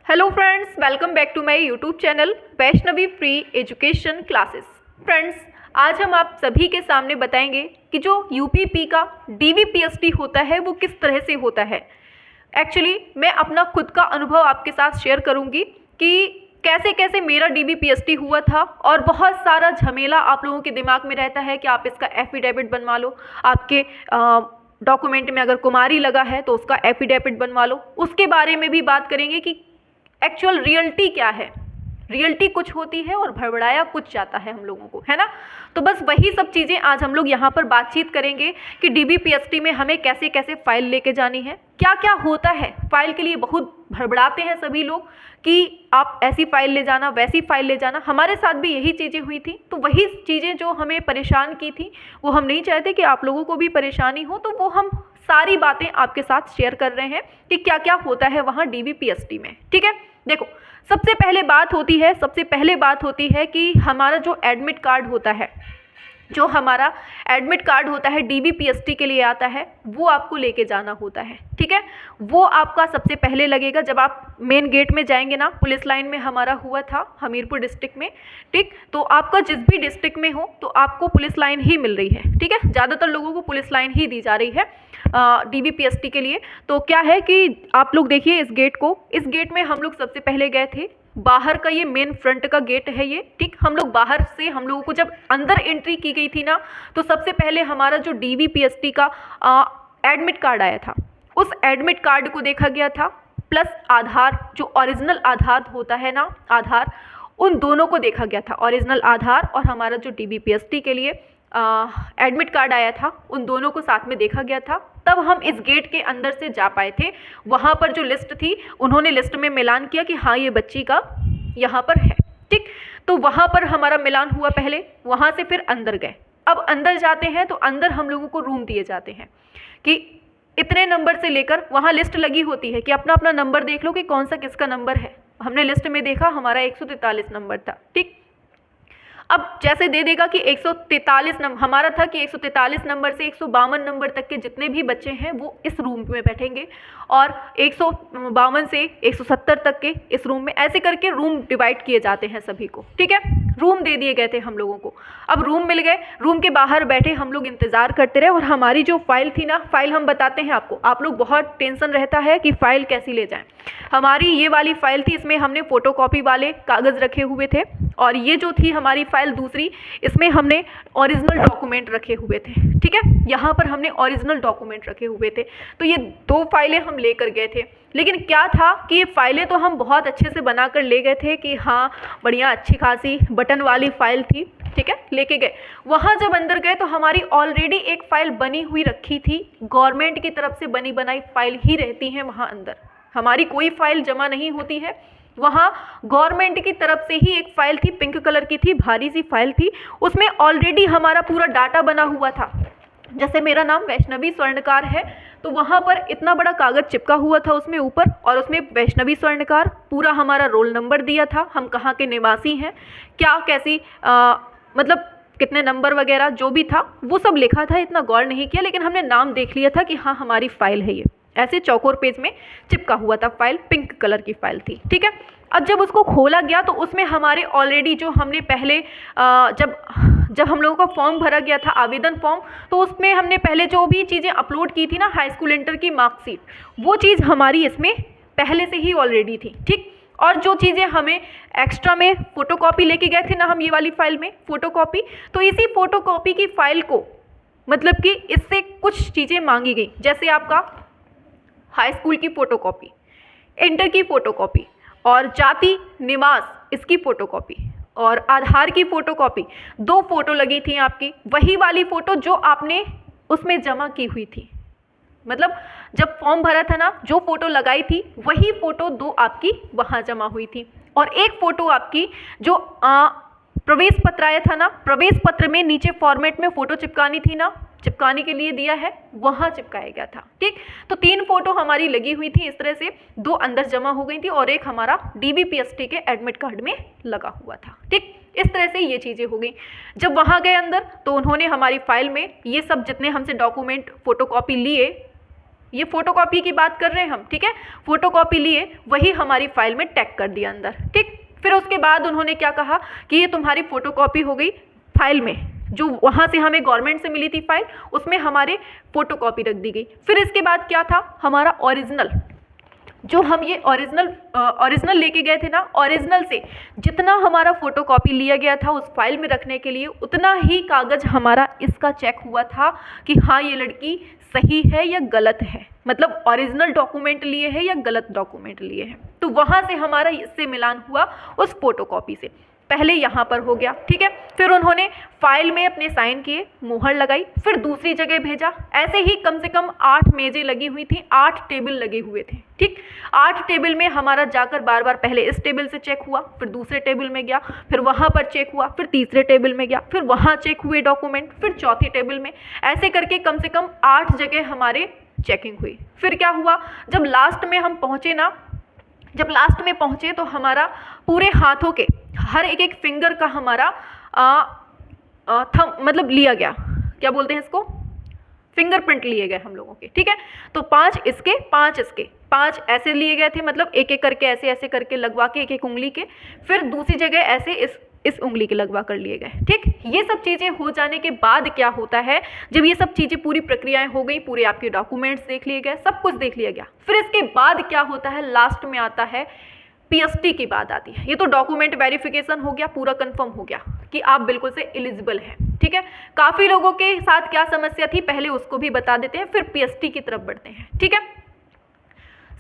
Hello friends, welcome back to my YouTube channel Vaishnavi free education classes. Friends, आज हम आप सभी के सामने बताएंगे कि जो यूपीपी का डीवीपीएसटी होता है वो किस तरह से होता है। एक्चुअली मैं अपना खुद का अनुभव आपके साथ शेयर करूंगी कि कैसे कैसे मेरा डीवीपीएसटी हुआ था, और बहुत सारा झमेला आप लोगों के दिमाग में रहता है कि आप इसका एफिडेविट बनवा लो, आपके डॉक्यूमेंट में अगर कुमारी लगा है तो उसका एफिडेविट बनवा लो। उसके बारे में भी बात करेंगे कि एक्चुअल रियलिटी क्या है। रियलिटी कुछ होती है और भड़बड़ाया कुछ जाता है हम लोगों को, है ना। तो बस वही सब चीज़ें आज हम लोग यहाँ पर बातचीत करेंगे कि डीवीपीएसटी में हमें कैसे कैसे फाइल लेके जानी है, क्या क्या होता है। फाइल के लिए बहुत भड़बड़ाते हैं सभी लोग कि आप ऐसी फाइल ले जाना, वैसी फाइल ले जाना। हमारे साथ भी यही चीज़ें हुई थी, तो वही चीज़ें जो हमें परेशान की थी वो हम नहीं चाहते कि आप लोगों को भी परेशानी हो, तो वो हम सारी बातें आपके साथ शेयर कर रहे हैं कि क्या क्या होता है वहाँ डीवीपीएसटी में। ठीक है, देखो सबसे पहले बात होती है कि हमारा जो एडमिट कार्ड होता है, जो हमारा एडमिट कार्ड होता है डीवीपीएसटी के लिए आता है, वो आपको लेके जाना होता है। ठीक है, वो आपका सबसे पहले लगेगा जब आप मेन गेट में जाएंगे ना। पुलिस लाइन में हमारा हुआ था हमीरपुर डिस्ट्रिक्ट में। ठीक, तो आपका जिस भी डिस्ट्रिक्ट में हो तो आपको पुलिस लाइन ही मिल रही है। ठीक है, ज़्यादातर लोगों को पुलिस लाइन ही दी जा रही है डीवीपीएसटी के लिए। तो क्या है कि आप लोग देखिए इस गेट में हम लोग सबसे पहले गए थे। बाहर का ये मेन फ्रंट का गेट है ये। ठीक, हम लोग बाहर से, हम लोगों को जब अंदर एंट्री की गई थी ना, तो सबसे पहले हमारा जो डीवीपीएसटी का एडमिट कार्ड आया था, उस एडमिट कार्ड को देखा गया था, प्लस आधार, जो ओरिजिनल आधार होता है ना, आधार, उन दोनों को देखा गया था। ओरिजिनल आधार और हमारा जो डीवीपीएसटी के लिए एडमिट कार्ड आया था, उन दोनों को साथ में देखा गया था। तब हम इस गेट के अंदर से जा पाए थे। वहाँ पर जो लिस्ट थी, उन्होंने लिस्ट में मिलान किया कि हाँ ये बच्ची का यहाँ पर है। ठीक, तो वहाँ पर हमारा मिलान हुआ पहले, वहाँ से फिर अंदर गए। अब अंदर जाते हैं तो अंदर हम लोगों को रूम दिए जाते हैं कि इतने नंबर से लेकर, वहाँ लिस्ट लगी होती है कि अपना अपना नंबर देख लो कि कौन सा किसका नंबर है। हमने लिस्ट में देखा हमारा 143 नंबर था। ठीक, अब जैसे दे देगा कि 143 नंबर हमारा था कि 143 नंबर से 152 नंबर तक के जितने भी बच्चे हैं वो इस रूम में बैठेंगे, और 152 से 170 तक के इस रूम में, ऐसे करके रूम डिवाइड किए जाते हैं सभी को। ठीक है, रूम दे दिए गए थे हम लोगों को। अब रूम मिल गए, रूम के बाहर बैठे हम लोग इंतज़ार करते रहे। और हमारी जो फाइल थी ना, फाइल हम बताते हैं आपको, आप लोग बहुत टेंशन रहता है कि फ़ाइल कैसी ले जाएं। हमारी ये वाली फ़ाइल थी, इसमें हमने फ़ोटोकॉपी वाले कागज़ रखे हुए थे, और ये जो थी हमारी फ़ाइल दूसरी, इसमें हमने ओरिजिनल डॉक्यूमेंट रखे हुए थे। ठीक है, यहाँ पर हमने ओरिजिनल डॉक्यूमेंट रखे हुए थे। तो ये दो फाइलें हम लेकर गए थे। लेकिन क्या था कि ये फाइलें तो हम बहुत अच्छे से बना कर ले गए थे कि हाँ बढ़िया अच्छी खासी बटन वाली फ़ाइल थी। ठीक है, लेके गए। वहाँ जब अंदर गए तो हमारी ऑलरेडी एक फ़ाइल बनी हुई रखी थी। गवर्नमेंट की तरफ से बनी बनाई फ़ाइल ही रहती हैं वहाँ अंदर, हमारी कोई फ़ाइल जमा नहीं होती है। वहाँ गवर्नमेंट की तरफ से ही एक फ़ाइल थी, पिंक कलर की थी, भारी सी फाइल थी। उसमें ऑलरेडी हमारा पूरा डाटा बना हुआ था। जैसे मेरा नाम वैष्णवी स्वर्णकार है, तो वहाँ पर इतना बड़ा कागज़ चिपका हुआ था उसमें ऊपर, और उसमें वैष्णवी स्वर्णकार, पूरा हमारा रोल नंबर दिया था, हम कहाँ के निवासी हैं, क्या कैसी मतलब कितने नंबर वगैरह जो भी था वो सब लिखा था। इतना गौर नहीं किया, लेकिन हमने नाम देख लिया था कि हाँ हमारी फ़ाइल है ये। ऐसे चौकोर पेज में चिपका हुआ था फ़ाइल, पिंक कलर की फ़ाइल थी। ठीक है, अब जब उसको खोला गया तो उसमें हमारे ऑलरेडी जो हमने पहले जब हम लोगों का फॉर्म भरा गया था, आवेदन फॉर्म, तो उसमें हमने पहले जो भी चीज़ें अपलोड की थी ना, हाई स्कूल इंटर की मार्कशीट, वो चीज़ हमारी इसमें पहले से ही ऑलरेडी थी। ठीक, और जो चीज़ें हमें एक्स्ट्रा में फ़ोटोकॉपी लेके गए थे ना हम, ये वाली फ़ाइल में फ़ोटोकॉपी, तो इसी फ़ोटोकॉपी की फ़ाइल को, मतलब कि इससे कुछ चीज़ें मांगी गई, जैसे आपका हाई स्कूल की फ़ोटोकॉपी, इंटर की फ़ोटोकॉपी, और जाति निवास इसकी फ़ोटोकॉपी, और आधार की फ़ोटोकॉपी। 2 फ़ोटो लगी थी आपकी, वही वाली फ़ोटो जो आपने उसमें जमा की हुई थी। मतलब जब फॉर्म भरा था ना, जो फ़ोटो लगाई थी वही फ़ोटो 2 आपकी वहाँ जमा हुई थी। और एक फ़ोटो आपकी जो प्रवेश पत्र आया था ना, प्रवेश पत्र में नीचे फॉर्मेट में फ़ोटो चिपकानी थी ना, चिपकाने के लिए दिया है, वहाँ चिपकाया गया था। ठीक, तो 3 फ़ोटो हमारी लगी हुई थी इस तरह से, 2 अंदर जमा हो गई थी और एक हमारा डीवीपीएसटी के एडमिट कार्ड में लगा हुआ था। ठीक, इस तरह से ये चीज़ें हो गई। जब वहाँ गए अंदर तो उन्होंने हमारी फ़ाइल में ये सब जितने हमसे डॉक्यूमेंट फ़ोटोकॉपी लिए, ये फोटोकॉपी की बात कर रहे हैं हम, ठीक है। फोटोकॉपी लिए वही हमारी फाइल में टैग कर दिया अंदर, ठीक। फिर उसके बाद उन्होंने क्या कहा कि ये तुम्हारी फोटोकॉपी हो गई फाइल में, जो वहाँ से हमें गवर्नमेंट से मिली थी फाइल, उसमें हमारे फोटोकॉपी रख दी गई। फिर इसके बाद क्या था, हमारा ओरिजिनल, जो हम ये ओरिजिनल लेके गए थे ना, ओरिजिनल से जितना हमारा फोटोकॉपी लिया गया था उस फाइल में रखने के लिए, उतना ही कागज़ हमारा इसका चेक हुआ था कि हाँ ये लड़की सही है या गलत है, मतलब ओरिजिनल डॉक्यूमेंट लिए है या गलत डॉक्यूमेंट लिए हैं। तो वहाँ से हमारा इससे मिलान हुआ उस फोटोकॉपी से। पहले यहाँ पर हो गया, ठीक है। फिर उन्होंने फाइल में अपने साइन किए, मुहर लगाई, फिर दूसरी जगह भेजा। ऐसे ही कम से कम 8 मेजें लगी हुई थी, 8 टेबल लगे हुए थे, ठीक। 8 टेबल में हमारा जाकर बार बार पहले इस टेबल से चेक हुआ, फिर दूसरे टेबल में गया, फिर वहाँ पर चेक हुआ, फिर तीसरे टेबल में गया, फिर वहाँ चेक हुए डॉक्यूमेंट, फिर चौथी टेबल में, ऐसे करके कम से कम 8 जगह हमारे चेकिंग हुई। फिर क्या हुआ, जब लास्ट में हम पहुँचे ना, जब लास्ट में पहुँचे तो हमारा पूरे हाथों के हर एक फिंगर का हमारा थंब मतलब लिया गया, क्या बोलते हैं इसको, फिंगरप्रिंट लिए गए हम लोगों के, ठीक है। तो 5 इसके 5 इसके 5 ऐसे लिए गए थे, मतलब एक एक करके ऐसे ऐसे करके लगवा के एक एक उंगली के, फिर दूसरी जगह ऐसे इस उंगली के लगवा कर लिए गए, ठीक। ये सब चीज़ें हो जाने के बाद क्या होता है, जब ये सब चीज़ें पूरी प्रक्रियाएं हो गई, पूरे आपके डॉक्यूमेंट्स देख लिए गए, सब कुछ देख लिया गया, फिर इसके बाद क्या होता है, लास्ट में आता है पीएसटी की बात आती है। ये तो डॉक्यूमेंट वेरिफिकेशन हो गया, पूरा कंफर्म हो गया कि आप बिल्कुल से एलिजिबल हैं, ठीक है। काफ़ी लोगों के साथ क्या समस्या थी, पहले उसको भी बता देते हैं, फिर पीएसटी की तरफ बढ़ते हैं, ठीक है।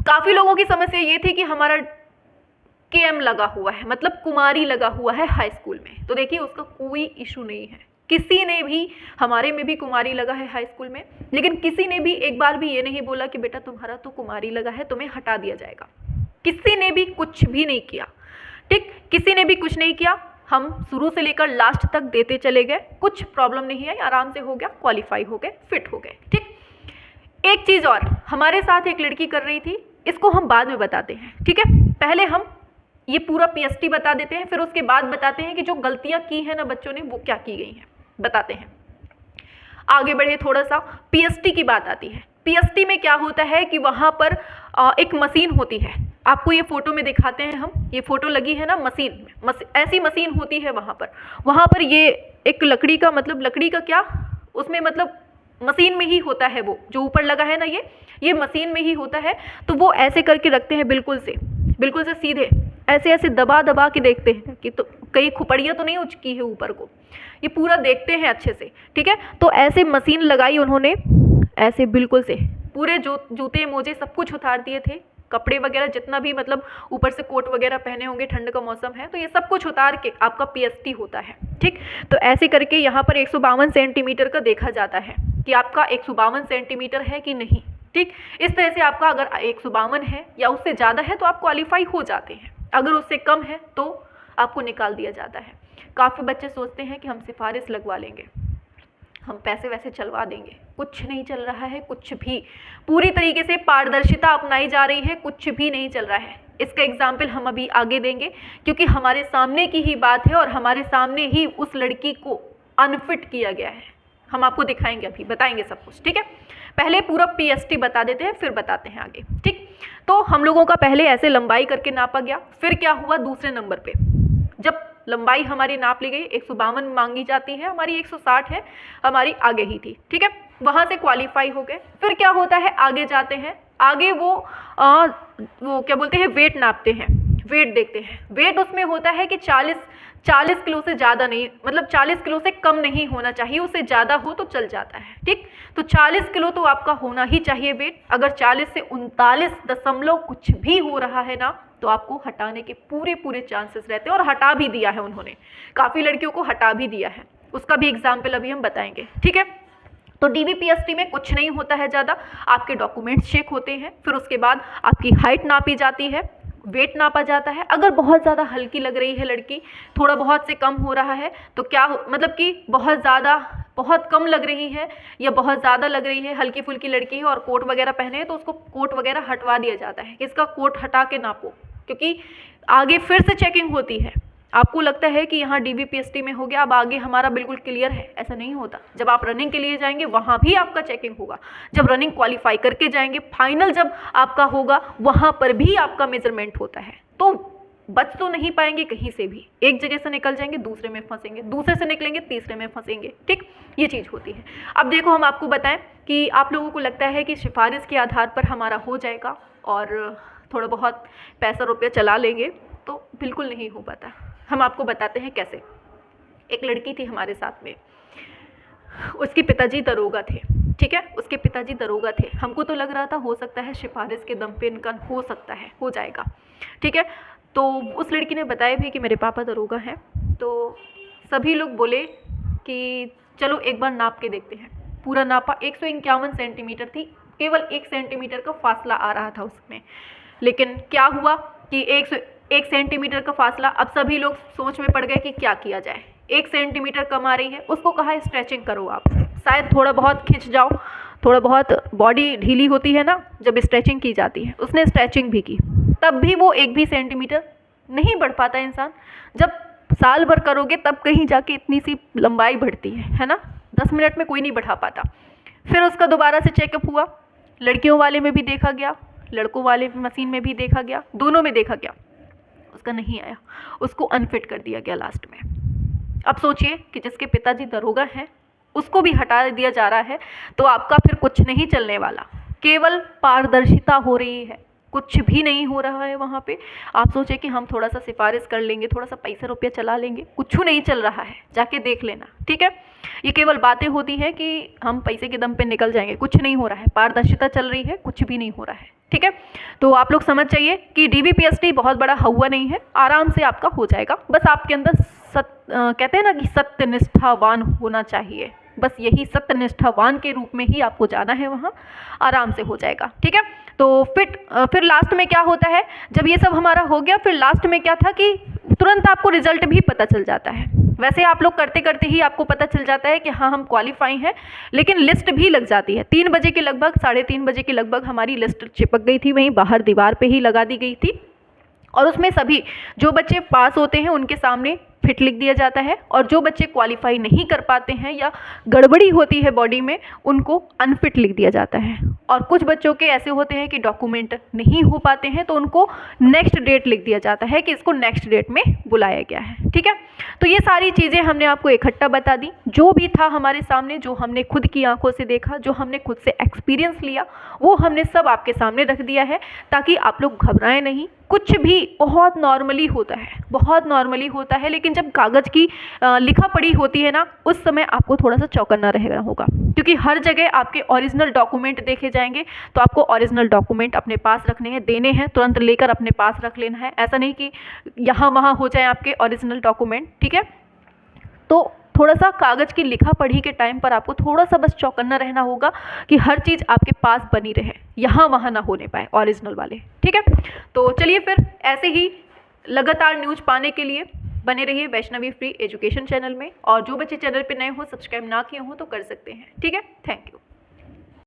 काफ़ी लोगों की समस्या ये थी कि हमारा केएम लगा हुआ है, मतलब कुमारी लगा हुआ है हाई स्कूल में। तो देखिए उसका कोई इशू नहीं है, किसी ने भी, हमारे में भी कुमारी लगा है हाई स्कूल में, लेकिन किसी ने भी एक बार भी ये नहीं बोला कि बेटा तुम्हारा तो कुमारी लगा है, तुम्हें हटा दिया जाएगा। किसी ने भी कुछ भी नहीं किया, ठीक, किसी ने भी कुछ नहीं किया। हम शुरू से लेकर लास्ट तक देते चले गए, कुछ प्रॉब्लम नहीं आई, आराम से हो गया, क्वालिफाई हो गए, फिट हो गए, ठीक। एक चीज़ और, हमारे साथ एक लड़की कर रही थी, इसको हम बाद में बताते हैं, ठीक है। पहले हम ये पूरा पीएसटी बता देते हैं, फिर उसके बाद बताते हैं कि जो गलतियां की हैं ना बच्चों ने, वो क्या की गई हैं, बताते हैं। आगे बढ़े थोड़ा सा, पीएसटी की बात आती है। पीएसटी में क्या होता है कि वहाँ पर एक मशीन होती है, आपको ये फोटो में दिखाते हैं हम, ये फोटो लगी है ना मशीन में, ऐसी मशीन होती है वहाँ पर ये एक लकड़ी का, मतलब लकड़ी का क्या, उसमें मतलब मशीन में ही होता है, वो जो ऊपर लगा है ना ये मशीन में ही होता है। तो वो ऐसे करके रखते हैं, बिल्कुल से सीधे ऐसे ऐसे दबा दबा के देखते हैं कि तो कहीं खुपड़ियाँ तो नहीं उचकी है ऊपर को, ये पूरा देखते हैं अच्छे से, ठीक है। तो ऐसे मशीन लगाई उन्होंने, ऐसे बिल्कुल से पूरे जूते मोजे सब कुछ उतार दिए थे, कपड़े वगैरह जितना भी, मतलब ऊपर से कोट वगैरह पहने होंगे, ठंड का मौसम है, तो ये सब कुछ उतार के आपका पीएसटी होता है, ठीक। तो ऐसे करके यहाँ पर 152 सेंटीमीटर का देखा जाता है कि आपका 152 सेंटीमीटर है कि नहीं, ठीक। इस तरह से आपका अगर 152 है या उससे ज़्यादा है तो आप क्वालिफाई हो जाते हैं, अगर उससे कम है तो आपको निकाल दिया जाता है। काफ़ी बच्चे सोचते हैं कि हम सिफारिश लगवा लेंगे, हम पैसे वैसे चलवा देंगे, कुछ नहीं चल रहा है, कुछ भी, पूरी तरीके से पारदर्शिता अपनाई जा रही है, कुछ भी नहीं चल रहा है। इसका एग्जाम्पल हम अभी आगे देंगे, क्योंकि हमारे सामने की ही बात है और हमारे सामने ही उस लड़की को अनफिट किया गया है, हम आपको दिखाएंगे, अभी बताएंगे सब कुछ, ठीक है। पहले पूरा पीएसटी बता देते हैं, फिर बताते हैं आगे, ठीक। तो हम लोगों का पहले ऐसे लंबाई करके नापा गया, फिर क्या हुआ, दूसरे नंबर पे जब लंबाई हमारी नाप ली गई, 152 मांगी जाती है, हमारी 160 है, हमारी आगे ही थी, ठीक है। वहाँ से क्वालिफाई हो गए। फिर क्या होता है, आगे जाते हैं, आगे वो क्या बोलते हैं, वेट नापते हैं, वेट देखते हैं। वेट उसमें होता है कि 40 किलो से ज़्यादा नहीं, मतलब 40 किलो से कम नहीं होना चाहिए, उससे ज़्यादा हो तो चल जाता है, ठीक। तो 40 किलो तो आपका होना ही चाहिए वेट। अगर 40 से 39 दशमलव कुछ भी हो रहा है ना, तो आपको हटाने के पूरे चांसेस रहते हैं, और हटा भी दिया है उन्होंने, काफ़ी लड़कियों को हटा भी दिया है, उसका भी एग्जाम्पल अभी हम बताएंगे, ठीक है। तो डीवीपीएसटी में कुछ नहीं होता है ज़्यादा, आपके डॉक्यूमेंट्स चेक होते हैं, फिर उसके बाद आपकी हाइट नापी जाती है, वेट नापा जाता है। अगर बहुत ज़्यादा हल्की लग रही है लड़की, थोड़ा बहुत से कम हो रहा है, तो क्या मतलब कि बहुत कम लग रही है या बहुत ज़्यादा लग रही है, हल्की फुल्की लड़की है और कोट वगैरह पहने हैं, तो उसको कोट वगैरह हटवा दिया जाता है कि इसका कोट हटा के नापो, क्योंकि आगे फिर से चेकिंग होती है, आपको लगता है कि यहाँ DVPST में हो गया, अब आगे हमारा बिल्कुल क्लियर है, ऐसा नहीं होता। जब आप रनिंग के लिए जाएंगे वहाँ भी आपका चेकिंग होगा, जब रनिंग क्वालिफाई करके जाएंगे, फाइनल जब आपका होगा वहाँ पर भी आपका मेजरमेंट होता है। तो बच तो नहीं पाएंगे कहीं से भी, एक जगह से निकल जाएंगे दूसरे में फंसेंगे, दूसरे से निकलेंगे तीसरे में फंसेंगे, ठीक, ये चीज़ होती है। अब देखो हम आपको बताएं कि आप लोगों को लगता है कि सिफारिश के आधार पर हमारा हो जाएगा और थोड़ा बहुत पैसा रुपया चला लेंगे, तो बिल्कुल नहीं हो पाता। हम आपको बताते हैं कैसे। एक लड़की थी हमारे साथ में, उसके पिताजी दरोगा थे, ठीक है, उसके पिताजी दरोगा थे। हमको तो लग रहा था हो सकता है सिफारिश के दम पे इनका हो सकता है, हो जाएगा, ठीक है। तो उस लड़की ने बताया भी कि मेरे पापा दरोगा हैं। तो सभी लोग बोले कि चलो एक बार नाप के देखते हैं। पूरा नापा, 151 सेंटीमीटर थी, केवल 1 सेंटीमीटर का फासला आ रहा था उसमें। लेकिन क्या हुआ कि 1 सेंटीमीटर का फासला, अब सभी लोग सोच में पड़ गए कि क्या किया जाए। 1 सेंटीमीटर कम आ रही है, उसको कहा स्ट्रेचिंग करो आप, शायद थोड़ा बहुत खिंच जाओ, थोड़ा बहुत बॉडी ढीली होती है ना जब स्ट्रेचिंग की जाती है। उसने स्ट्रेचिंग भी की, तब भी वो 1 भी सेंटीमीटर नहीं बढ़ पाता इंसान। जब साल भर करोगे तब कहीं जाके इतनी सी लंबाई बढ़ती है ना। 10 मिनट में कोई नहीं बढ़ा पाता। फिर उसका दोबारा से चेकअप हुआ, लड़कियों वाले में भी देखा गया, लड़कों वाले मशीन में भी देखा गया, दोनों में देखा गया, उसका नहीं आया, उसको अनफिट कर दिया गया लास्ट में। अब सोचिए कि जिसके पिताजी दरोगा हैं उसको भी हटा दिया जा रहा है, तो आपका फिर कुछ नहीं चलने वाला, केवल पारदर्शिता हो रही है, कुछ भी नहीं हो रहा है वहाँ पे। आप सोचे कि हम थोड़ा सा सिफारिश कर लेंगे, थोड़ा सा पैसा रुपया चला लेंगे, कुछ नहीं चल रहा है, जाके देख लेना, ठीक है। ये केवल बातें होती हैं कि हम पैसे के दम पे निकल जाएंगे, कुछ नहीं हो रहा है, पारदर्शिता चल रही है, कुछ भी नहीं हो रहा है, ठीक है। तो आप लोग समझ जाइए कि DVPST बहुत बड़ा हवा नहीं है, आराम से आपका हो जाएगा। बस आपके अंदर कहते हैं ना कि सत्यनिष्ठावान होना चाहिए, बस यही सत्यनिष्ठावान के रूप में ही आपको जाना है, वहाँ आराम से हो जाएगा, ठीक है। तो फिर लास्ट में क्या होता है, जब ये सब हमारा हो गया, फिर लास्ट में क्या था कि तुरंत आपको रिजल्ट भी पता चल जाता है। वैसे आप लोग करते करते ही आपको पता चल जाता है कि हाँ हम क्वालिफाई हैं, लेकिन लिस्ट भी लग जाती है। 3 बजे के लगभग, 3:30 बजे के लगभग हमारी लिस्ट चिपक गई थी, वहीं बाहर दीवार पे ही लगा दी गई थी, और उसमें सभी जो बच्चे पास होते हैं उनके सामने फिट लिख दिया जाता है, और जो बच्चे क्वालिफाई नहीं कर पाते हैं या गड़बड़ी होती है बॉडी में उनको अनफिट लिख दिया जाता है। और कुछ बच्चों के ऐसे होते हैं कि डॉक्यूमेंट नहीं हो पाते हैं, तो उनको नेक्स्ट डेट लिख दिया जाता है कि इसको नेक्स्ट डेट में बुलाया गया है, ठीक है। तो ये सारी चीज़ें हमने आपको इकट्ठा बता दी, जो भी था हमारे सामने, जो हमने खुद की आंखों से देखा, जो हमने खुद से एक्सपीरियंस लिया, वो हमने सब आपके सामने रख दिया है, ताकि आप लोग घबराएं नहीं। कुछ भी बहुत नॉर्मली होता है, बहुत नॉर्मली होता है, लेकिन जब कागज़ की लिखा पढ़ी होती है ना, उस समय आपको थोड़ा सा चौकन्ना रहना होगा, क्योंकि हर जगह आपके ओरिजिनल डॉक्यूमेंट देखे जाएंगे। तो आपको ओरिजिनल डॉक्यूमेंट अपने पास रखने हैं, देने हैं, तुरंत लेकर अपने पास रख लेना है। ऐसा नहीं कि यहाँ वहाँ हो जाए आपके ओरिजिनल डॉक्यूमेंट, ठीक है। तो थोड़ा सा कागज़ की लिखा पढ़ी के टाइम पर आपको थोड़ा सा बस चौकन्ना रहना होगा कि हर चीज़ आपके पास बनी रहे, यहाँ वहाँ ना होने पाए ओरिजिनल वाले, ठीक है। तो चलिए फिर ऐसे ही लगातार न्यूज़ पाने के लिए बने रहिए वैष्णवी फ्री एजुकेशन चैनल में, और जो बच्चे चैनल पे नए हो, सब्सक्राइब ना किए हो तो कर सकते हैं, ठीक है। Thank you.